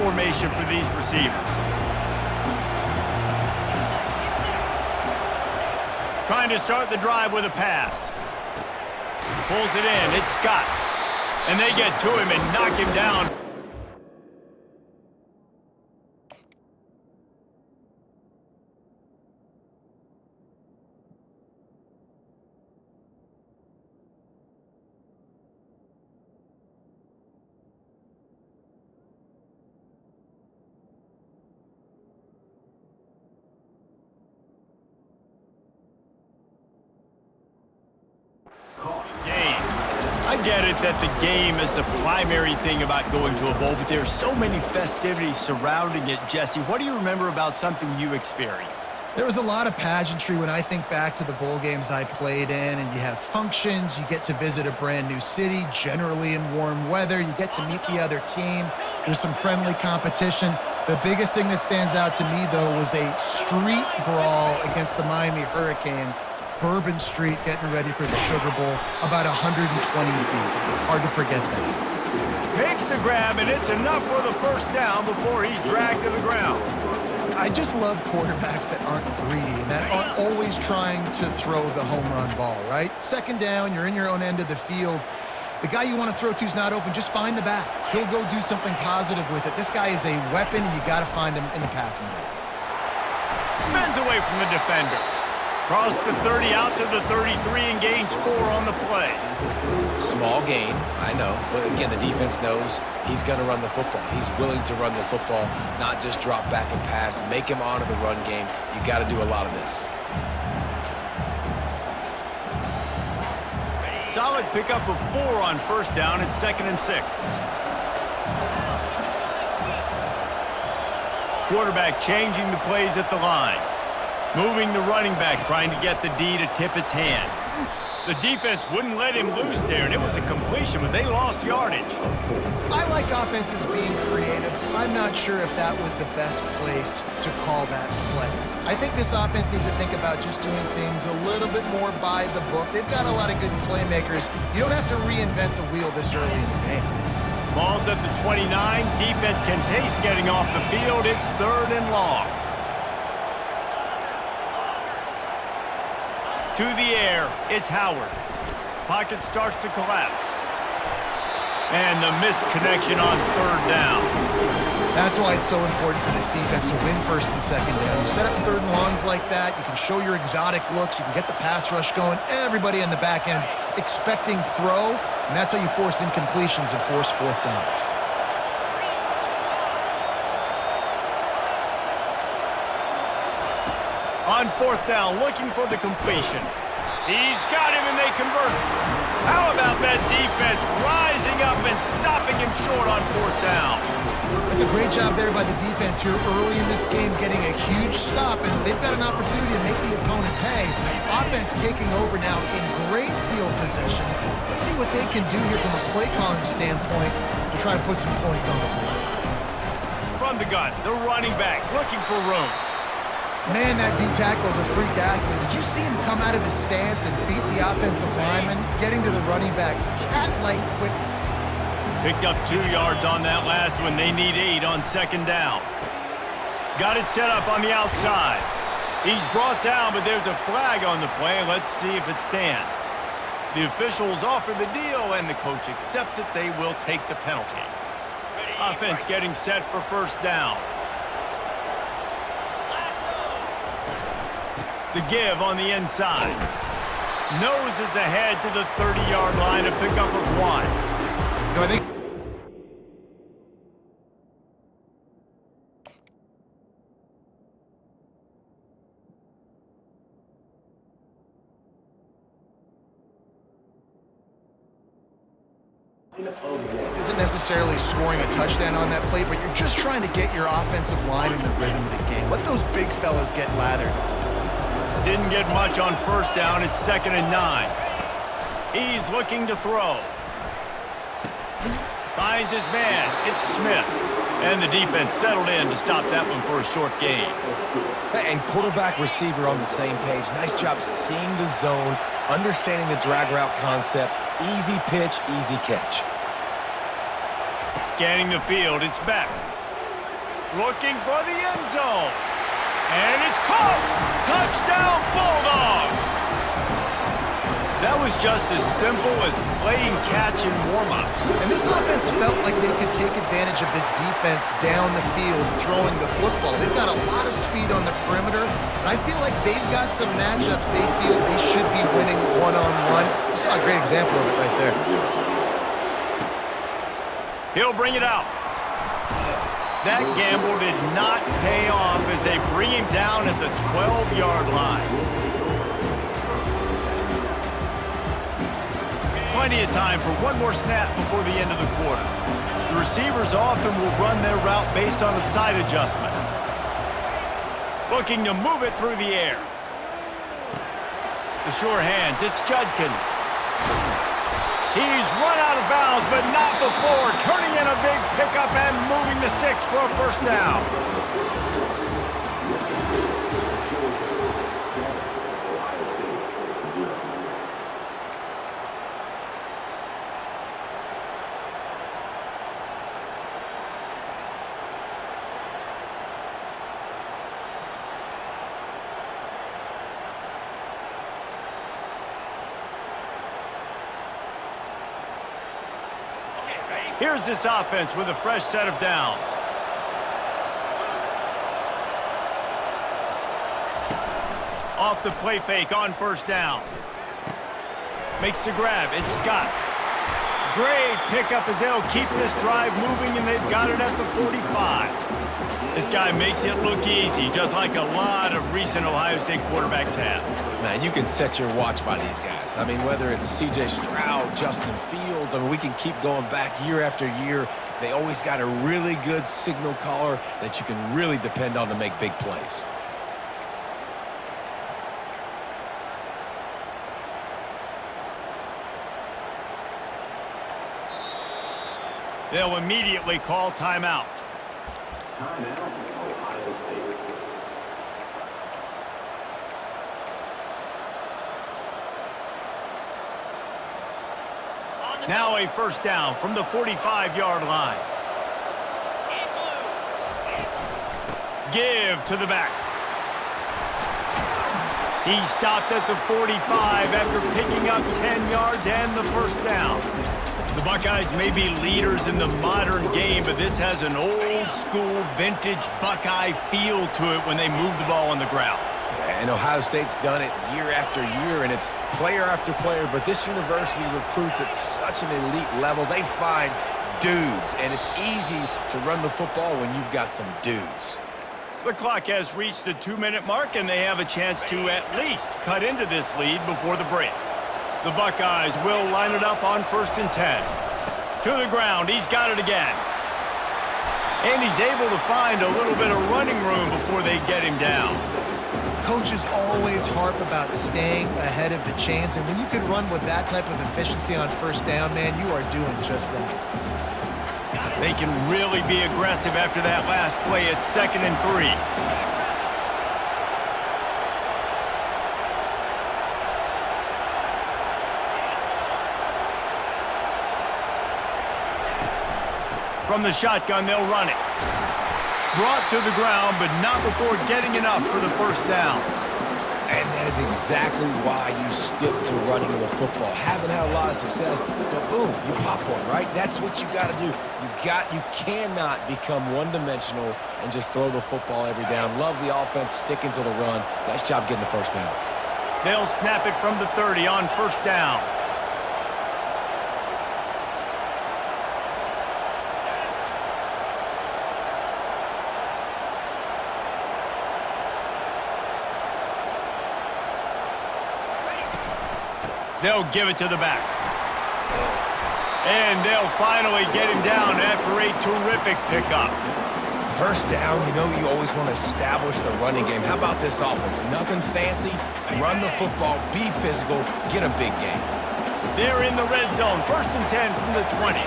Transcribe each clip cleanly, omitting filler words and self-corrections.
formation for these receivers. Trying to start the drive with a pass. Pulls it in. It's Scott. And they get to him and knock him down. I get it that the game is the primary thing about going to a bowl, but there's so many festivities surrounding it. Jesse, what do you remember about something you experienced? There was a lot of pageantry when I think back to the bowl games I played in, and you have functions, you get to visit a brand new city, generally in warm weather, you get to meet the other team, there's some friendly competition. The biggest thing that stands out to me, though, was a street brawl against the Miami Hurricanes. Bourbon Street getting ready for the Sugar Bowl, about 120 deep. Hard to forget that. Makes the grab, and it's enough for the first down before he's dragged to the ground. I just love quarterbacks that aren't greedy, that aren't always trying to throw the home run ball, right? Second down, you're in your own end of the field. The guy you want to throw to is not open. Just find the back. He'll go do something positive with it. This guy is a weapon, and you got to find him in the passing game. Spins away from the defender. Across the 30 out to the 33 and gains 4 on the play. Small gain, I know. But again, the defense knows he's going to run the football. He's willing to run the football, not just drop back and pass. Make him honor the run game. You got to do a lot of this. Solid pickup of 4 on first down and 2nd and 6. Quarterback changing the plays at the line. Moving the running back, trying to get the D to tip its hand. The defense wouldn't let him loose there, and it was a completion, but they lost yardage. I like offenses being creative. I'm not sure if that was the best place to call that play. I think this offense needs to think about just doing things a little bit more by the book. They've got a lot of good playmakers. You don't have to reinvent the wheel this early in the game. Ball's at the 29. Defense can taste getting off the field. It's 3rd and long. To the air, it's Howard. Pocket starts to collapse. And the missed connection on 3rd down. That's why it's so important for this defense to win 1st and 2nd down. You set up 3rd and longs like that, you can show your exotic looks, you can get the pass rush going, everybody on the back end expecting throw, and that's how you force incompletions and force 4th downs. On 4th down, looking for the completion. He's got him, and they convert. How about that defense rising up and stopping him short on 4th down? That's a great job there by the defense here early in this game, getting a huge stop, and they've got an opportunity to make the opponent pay. Offense taking over now in great field possession. Let's see what they can do here from a play calling standpoint to try to put some points on the board. From the gun, the running back looking for room. Man, that D-tackle is a freak athlete. Did you see him come out of his stance and beat the offensive lineman, getting to the running back? Cat-like quickness. Picked up 2 yards on that last one. They need 8 on 2nd down. Got it set up on the outside. He's brought down, but there's a flag on the play. Let's see if it stands. The officials offer the deal, and the coach accepts it. They will take the penalty. Offense getting set for 1st down. The give on the inside. Noses ahead to the 30-yard line, a pickup of 1. No, I think this isn't necessarily scoring a touchdown on that play, but you're just trying to get your offensive line in the rhythm of the game. Let those big fellas get lathered. Didn't get much on 1st down. It's 2nd and 9. He's looking to throw. Finds his man. It's Smith. And the defense settled in to stop that one for a short gain. And quarterback receiver on the same page. Nice job seeing the zone, understanding the drag route concept. Easy pitch, easy catch. Scanning the field, it's Beck. Looking for the end zone. And it's caught! Touchdown, Bulldogs! That was just as simple as playing catch in warm-ups. And this offense felt like they could take advantage of this defense down the field, throwing the football. They've got a lot of speed on the perimeter, and I feel like they've got some matchups they feel they should be winning one-on-one. You saw a great example of it right there. He'll bring it out. That gamble did not pay off as they bring him down at the 12-yard line. Plenty of time for one more snap before the end of the quarter. The receivers often will run their route based on a side adjustment. Looking to move it through the air. The sure hands, it's Judkins. He's run out of bounds, but not before turning in a big pickup and moving the sticks for a first down. Here's this offense with a fresh set of downs. Off the play fake on first down. Makes the grab. It's Scott. Great pickup as they'll keep this drive moving, and they've got it at the 45. This guy makes it look easy, just like a lot of recent Ohio State quarterbacks have. Man, you can set your watch by these guys. I mean, whether it's C.J. Stroud, Justin Fields, I mean, we can keep going back year after year. They always got a really good signal caller that you can really depend on to make big plays. They'll immediately call timeout. Now a first down from the 45-yard line. Give to the back. He stopped at the 45 after picking up 10 yards and the first down. The Buckeyes may be leaders in the modern game, but this has an old-school, vintage Buckeye feel to it when they move the ball on the ground. And Ohio State's done it year after year, and it's player after player, but this university recruits at such an elite level. They find dudes, and it's easy to run the football when you've got some dudes. The clock has reached the 2-minute mark, and they have a chance to at least cut into this lead before the break. The Buckeyes will line it up on 1st and 10. To the ground, he's got it again. And he's able to find a little bit of running room before they get him down. Coaches always harp about staying ahead of the chains, and when you can run with that type of efficiency on first down, man, you are doing just that. They can really be aggressive after that last play at 2nd and 3. From the shotgun, they'll run it. Brought to the ground, but not before getting enough for the first down. And that is exactly why you stick to running the football. Haven't had a lot of success, but boom, you pop one, right? That's what you got to do. You cannot become one-dimensional and just throw the football every down. Love the offense, sticking to the run. Nice job getting the first down. They'll snap it from the 30 on first down. They'll give it to the back. And they'll finally get him down after a terrific pickup. First down, you know you always want to establish the running game. How about this offense? Nothing fancy. Run the football, be physical, get a big gain. They're in the red zone. 1st and 10 from the 20.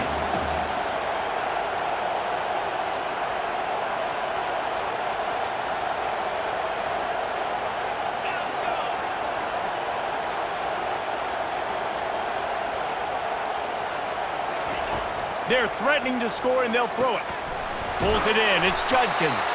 They're threatening to score, and they'll throw it. Pulls it in. It's Judkins.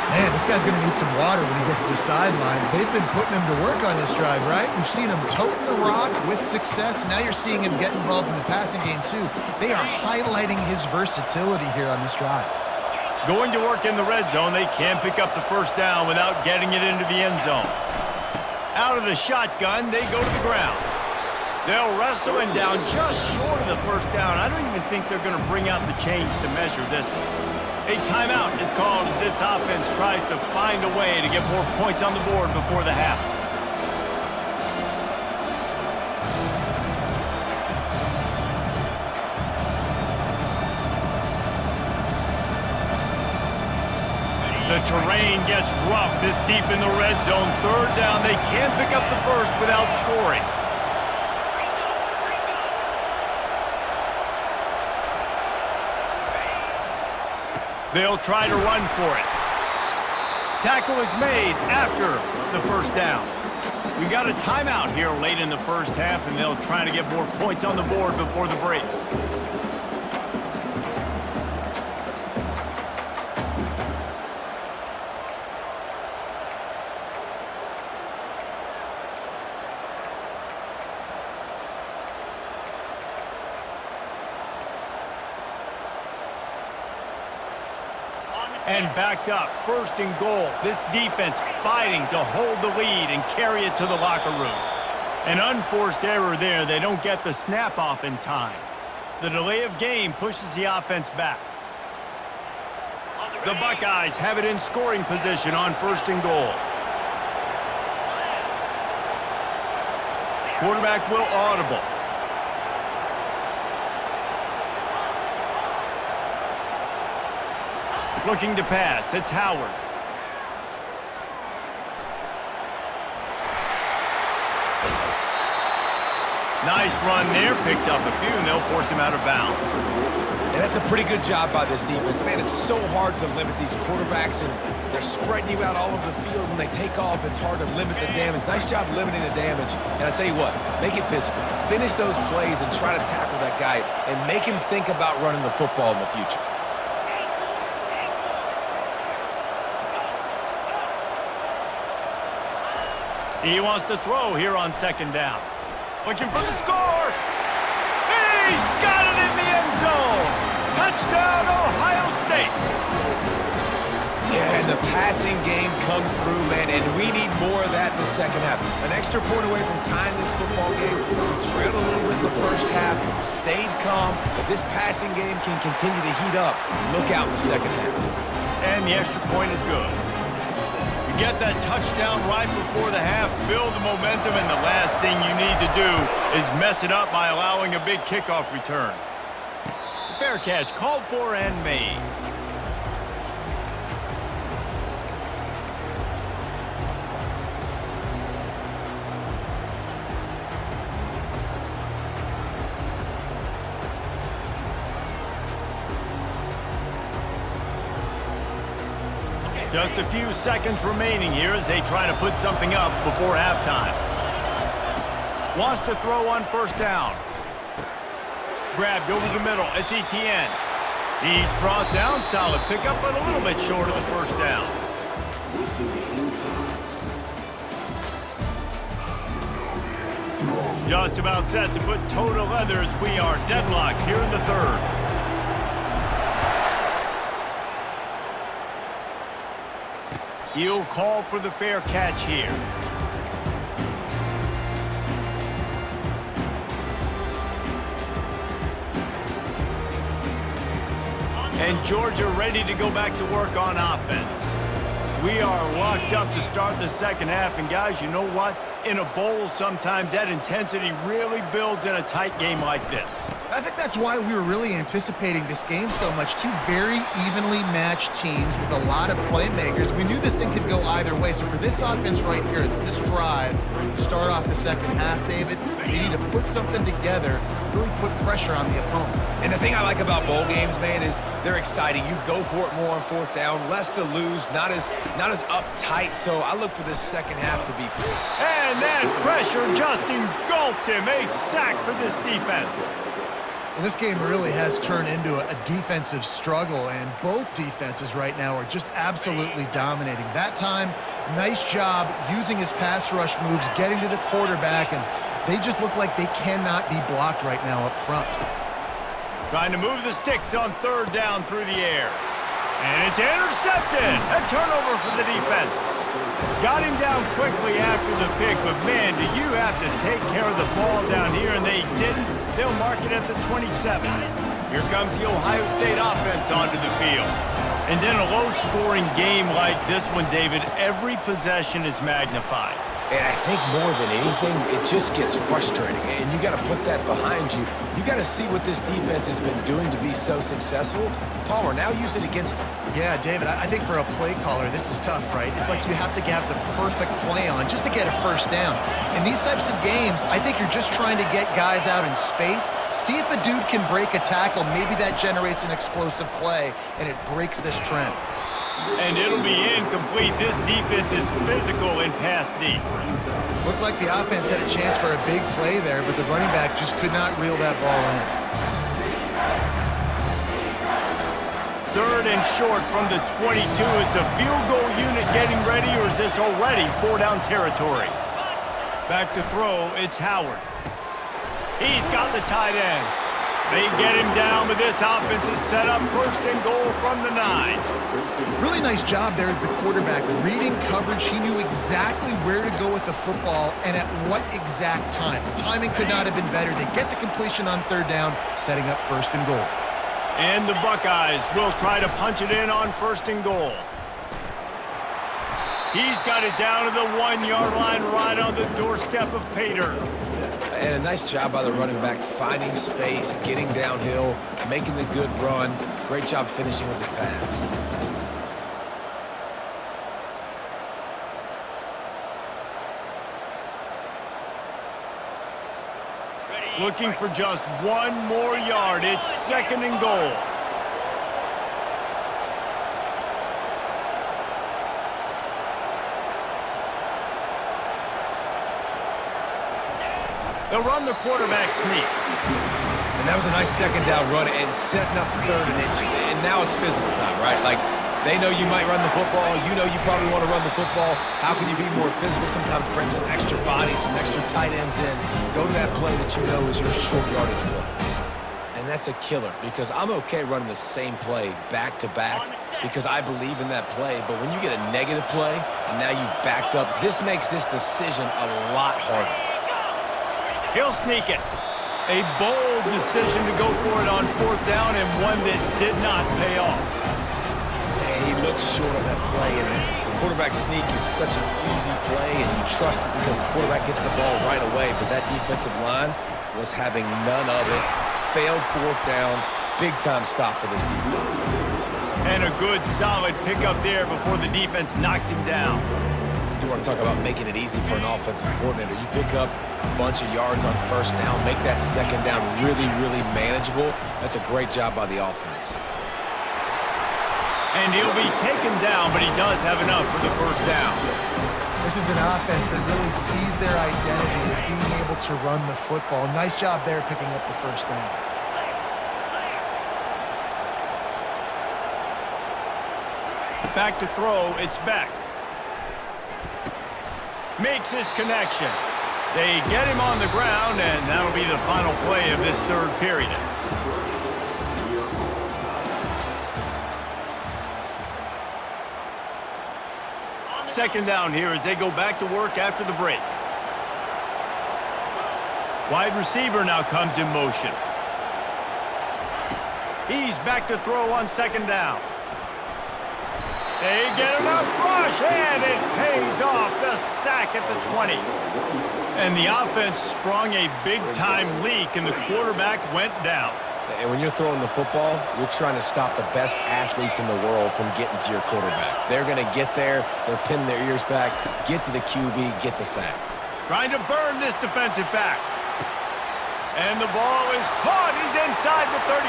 Man, this guy's going to need some water when he gets to the sidelines. They've been putting him to work on this drive, right? We've seen him toting the rock with success. Now you're seeing him get involved in the passing game, too. They are highlighting his versatility here on this drive. Going to work in the red zone. They can't pick up the first down without getting it into the end zone. Out of the shotgun, they go to the ground. They'll wrestle him down just short of the first down. I don't even think they're going to bring out the chains to measure this. A timeout is called as this offense tries to find a way to get more points on the board before the half. The terrain gets rough this deep in the red zone. Third down, they can't pick up the first without scoring. They'll try to run for it. Tackle is made after the first down. We got a timeout here late in the first half, and they'll try to get more points on the board before the break. And backed up, 1st and goal. This defense fighting to hold the lead and carry it to the locker room. An unforced error there. They don't get the snap off in time. The delay of game pushes the offense back. The Buckeyes have it in scoring position on 1st and goal. Quarterback will audible. Looking to pass. It's Howard. Nice run there. Picks up a few, and they'll force him out of bounds. And that's a pretty good job by this defense. Man, it's so hard to limit these quarterbacks, and they're spreading you out all over the field. When they take off, it's hard to limit the damage. Nice job limiting the damage. And I tell you what, make it physical. Finish those plays and try to tackle that guy and make him think about running the football in the future. He wants to throw here on 2nd down. Looking for the score. He's got it in the end zone. Touchdown, Ohio State. Yeah, and the passing game comes through, man, and we need more of that in the second half. An extra point away from tying this football game. We trailed a little bit in the first half, stayed calm. If this passing game can continue to heat up, look out in the second half. And the extra point is good. Get that touchdown right before the half, build the momentum, and the last thing you need to do is mess it up by allowing a big kickoff return. Fair catch called for and made. Just a few seconds remaining here as they try to put something up before halftime. Wants to throw on 1st down. Grabbed over the middle. It's Etienne. He's brought down. Solid pickup, but a little bit short of the 1st down. Just about set to put toe to leather as we are deadlocked here in the 3rd. He'll call for the fair catch here. And Georgia ready to go back to work on offense. We are locked up to start the second half, and guys, you know what? In a bowl, sometimes that intensity really builds in a tight game like this. I think that's why we were really anticipating this game so much. Two very evenly matched teams with a lot of playmakers. We knew this thing could go either way. So for this offense right here, this drive, to start off the second half, David, they need to put something together, really put pressure on the opponent. And the thing I like about bowl games, man, is they're exciting. You go for it more on 4th down, less to lose, not as uptight. So I look for this second half to be fun. And that pressure just engulfed him. A sack for this defense. This game really has turned into a defensive struggle, and both defenses right now are just absolutely dominating. That time, nice job using his pass rush moves, getting to the quarterback, and they just look like they cannot be blocked right now up front. Trying to move the sticks on third down through the air. And it's intercepted. A turnover for the defense. Got him down quickly after the pick, but man, do you have to take care of the ball down here, and they didn't. They'll mark it at the 27. Here comes the Ohio State offense onto the field. And then a low-scoring game like this one, David, every possession is magnified. And I think more than anything, it just gets frustrating. And you got to put that behind you. You got to see what this defense has been doing to be so successful. Palmer, now use it against them. Yeah, David, I think for a play caller, this is tough, right? It's like you have to have the perfect play on just to get a first down. In these types of games, I think you're just trying to get guys out in space, see if a dude can break a tackle. Maybe that generates an explosive play, and it breaks this trend. And it'll be incomplete. This defense is physical and pass deep. Looked like the offense had a chance for a big play there, but the running back just could not reel that ball in. Third and short from the 22. Is the field goal unit getting ready, or is this already four-down territory? Back to throw, it's Howard. He's got the tight end. They get him down, but this offense is set up first and goal from the 9. Really nice job there at the quarterback. Reading coverage, he knew exactly where to go with the football and at what exact time. The timing could not have been better. They get the completion on third down, setting up first and goal. And the Buckeyes will try to punch it in on first and goal. He's got it down to the 1-yard line right on the doorstep of Pater. And a nice job by the running back, finding space, getting downhill, making the good run. Great job finishing with his pads. Looking for just one more yard. It's second and goal. They'll run the quarterback sneak. And that was a nice second down run and setting up third and inches. And now it's physical time, right? Like, they know you might run the football. You know you probably want to run the football. How can you be more physical? Sometimes bring some extra bodies, some extra tight ends in. Go to that play that you know is your short yardage play. And that's a killer because I'm okay running the same play back to back because I believe in that play. But when you get a negative play and now you've backed up, this makes this decision a lot harder. He'll sneak it. A bold decision to go for it on fourth down and one that did not pay off. He looks short on that play, and the quarterback sneak is such an easy play, and you trust it because the quarterback gets the ball right away, but that defensive line was having none of it. Failed fourth down. Big-time stop for this defense. And a good, solid pickup there before the defense knocks him down. You want to talk about making it easy for an offensive coordinator. You pick up a bunch of yards on first down, make that second down really, really manageable. That's a great job by the offense. And he'll be taken down, but he does have enough for the first down. This is an offense that really sees their identity as being able to run the football. Nice job there picking up the first down. Back to throw, it's Beck. Makes his connection. They get him on the ground, and that'll be the final play of this third period. Second down here as they go back to work after the break. Wide receiver now comes in motion. He's back to throw on second down. They get enough rush, and it pays off. The sack at the 20. And the offense sprung a big-time leak, and the quarterback went down. And when you're throwing the football, you're trying to stop the best athletes in the world from getting to your quarterback. They're going to get there. They're pinning their ears back, get to the QB, get the sack. Trying to burn this defensive back. And the ball is caught. He's inside the 35.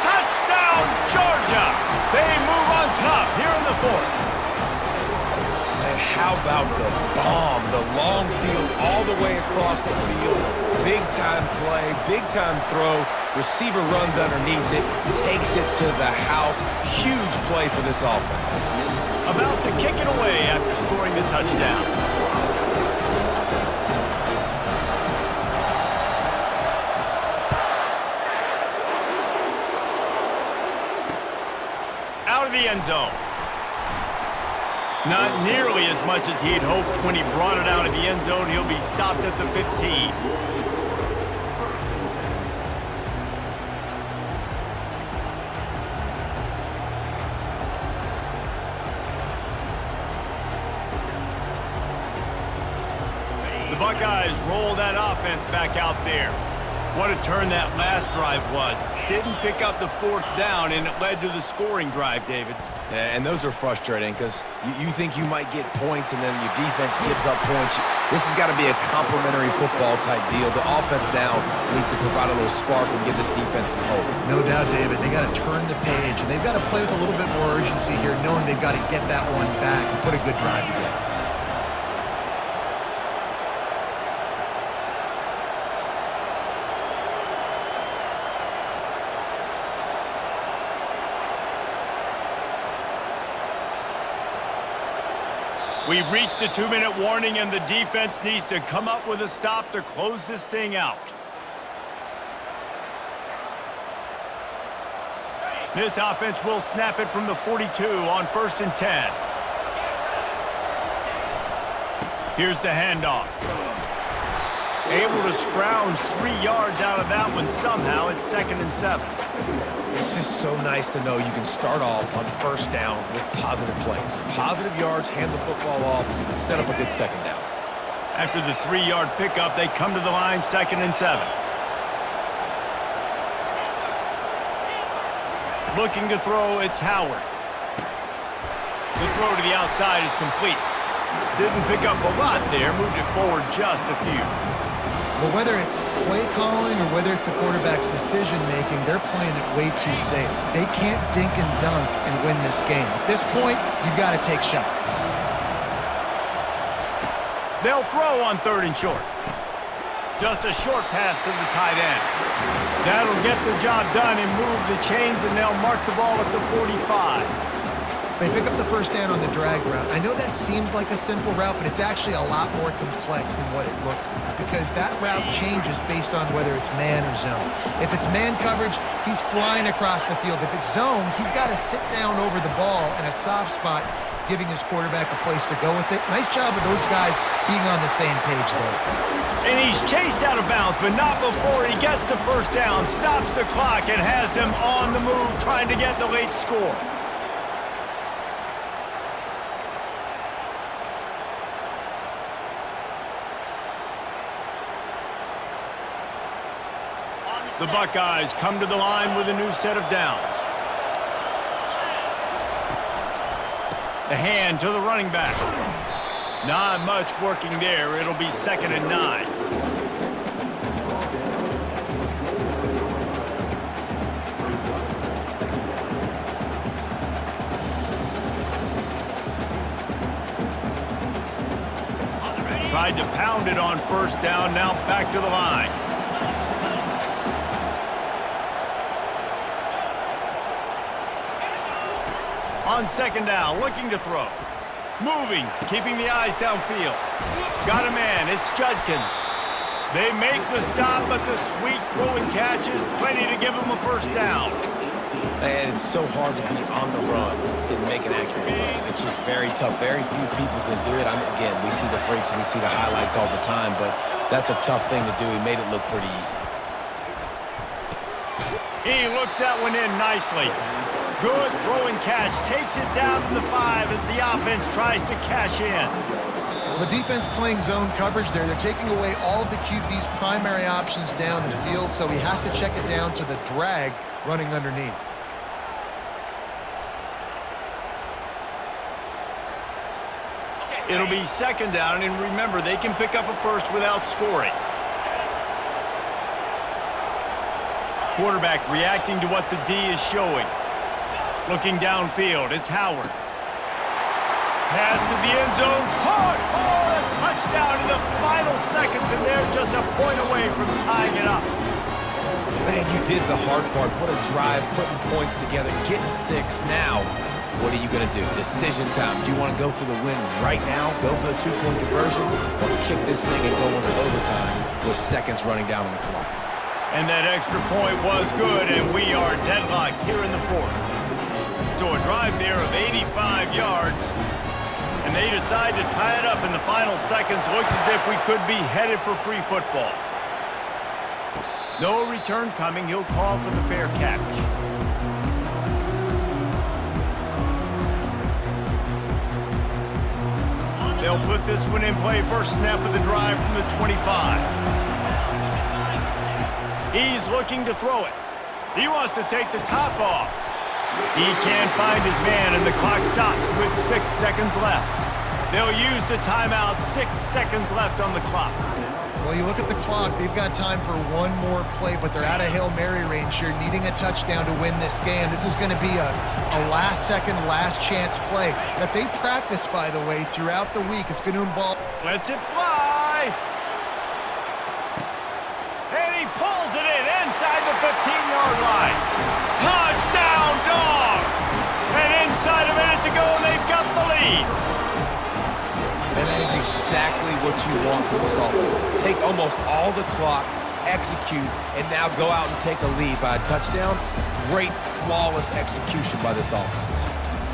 Touchdown, Georgia! They move on top here in the fourth. And how about the bomb? The long field all the way across the field. Big-time play, big-time throw. Receiver runs underneath it, takes it to the house. Huge play for this offense. About to kick it away after scoring the touchdown. Out of the end zone. Not nearly as much as he'd hoped when he brought it out of the end zone. He'll be stopped at the 15. The Buckeyes roll that offense back out there. What a turn that last drive was. Didn't pick up the fourth down, and it led to the scoring drive, David. Yeah, and those are frustrating because you think you might get points and then your defense gives up points. This has got to be a complimentary football type deal. The offense now needs to provide a little spark and give this defense some hope. No doubt, David. They got to turn the page, and they've got to play with a little bit more urgency here, knowing they've got to get that one back and put a good drive together. We've reached the 2-minute warning, and the defense needs to come up with a stop to close this thing out. This offense will snap it from the 42 on 1st and 10. Here's the handoff. Able to scrounge 3 yards out of that one somehow. It's 2nd and 7. It's just so nice to know you can start off on 1st down with positive plays. Positive yards, hand the football off, set up a good 2nd down. After the 3-yard pickup, they come to the line 2nd and 7. Looking to throw, it's Howard. The throw to the outside is complete. Didn't pick up a lot there, moved it forward just a few. Well, whether it's play calling or whether it's the quarterback's decision-making, they're playing it way too safe. They can't dink and dunk and win this game. At this point, you've got to take shots. They'll throw on 3rd and short. Just a short pass to the tight end. That'll get the job done and move the chains, and they'll mark the ball at the 45. They pick up the 1st down on the drag route. I know that seems like a simple route, but it's actually a lot more complex than what it looks like because that route changes based on whether it's man or zone. If it's man coverage, he's flying across the field. If it's zone, he's got to sit down over the ball in a soft spot, giving his quarterback a place to go with it. Nice job of those guys being on the same page there. And he's chased out of bounds, but not before he gets the 1st down, stops the clock, and has them on the move trying to get the late score. The Buckeyes come to the line with a new set of downs. The hand to the running back. Not much working there. It'll be 2nd and 9. Tried to pound it on 1st down. Now back to the line. On 2nd down, looking to throw. Moving, keeping the eyes downfield. Got a man, it's Judkins. They make the stop, but the sweet throwing catch is plenty to give them a 1st down. And it's so hard to be on the run and make an accurate throw. It's just very tough. Very few people can do it. Again, we see the freaks and we see the highlights all the time, but that's a tough thing to do. He made it look pretty easy. He looks that one in nicely. Good throwing catch. Takes it down to the 5 as the offense tries to cash in. Well, the defense playing zone coverage there. They're taking away all of the QB's primary options down the field, so he has to check it down to the drag running underneath. It'll be 2nd down, and remember, they can pick up a 1st without scoring. Quarterback reacting to what the D is showing. Looking downfield, it's Howard. Pass to the end zone, caught! Oh, a touchdown in the final seconds, and they're just a point away from tying it up. Man, you did the hard part. What a drive, putting points together, getting 6. Now, what are you going to do? Decision time. Do you want to go for the win right now, go for the 2-point conversion, or kick this thing and go into overtime with seconds running down on the clock? And that extra point was good, and we are deadlocked here in the fourth. So a drive there of 85 yards, and they decide to tie it up in the final seconds. Looks as if we could be headed for free football. No return coming. He'll call for the fair catch. They'll put this one in play. First snap of the drive from the 25. He's looking to throw it. He wants to take the top off. He can't find his man, and the clock stops with 6 seconds left. They'll use the timeout. 6 seconds left on the clock. Well, you look at the clock, they've got time for one more play, but they're out of Hail Mary range here, needing a touchdown to win this game. This is going to be a last-second, last-chance play that they practice, by the way, throughout the week. It's going to involve... Lets it fly. And he pulls it in inside the 15-yard line. Touchdown, Dogs! And inside a minute to go, and they've got the lead. And that is exactly what you want from this offense. Take almost all the clock, execute, and now go out and take a lead by a touchdown. Great, flawless execution by this offense.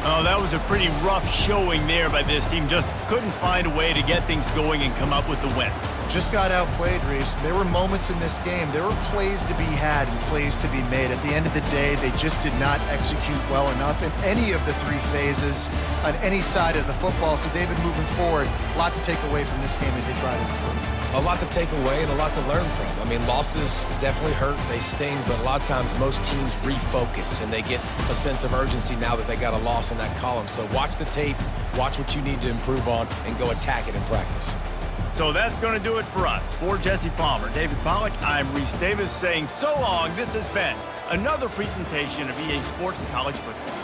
Oh, that was a pretty rough showing there by this team. Just couldn't find a way to get things going and come up with the win. Just got outplayed, Reese. There were moments in this game. There were plays to be had and plays to be made. At the end of the day, they just did not execute well enough in any of the 3 phases on any side of the football. So, David, moving forward, a lot to take away from this game as they try to improve. A lot to take away and a lot to learn from. I mean, losses definitely hurt, they sting, but a lot of times most teams refocus and they get a sense of urgency now that they got a loss in that column. So watch the tape, watch what you need to improve on, and go attack it in practice. So that's going to do it for us. For Jesse Palmer, David Pollack, I'm Reese Davis saying so long. This has been another presentation of EA Sports College Football.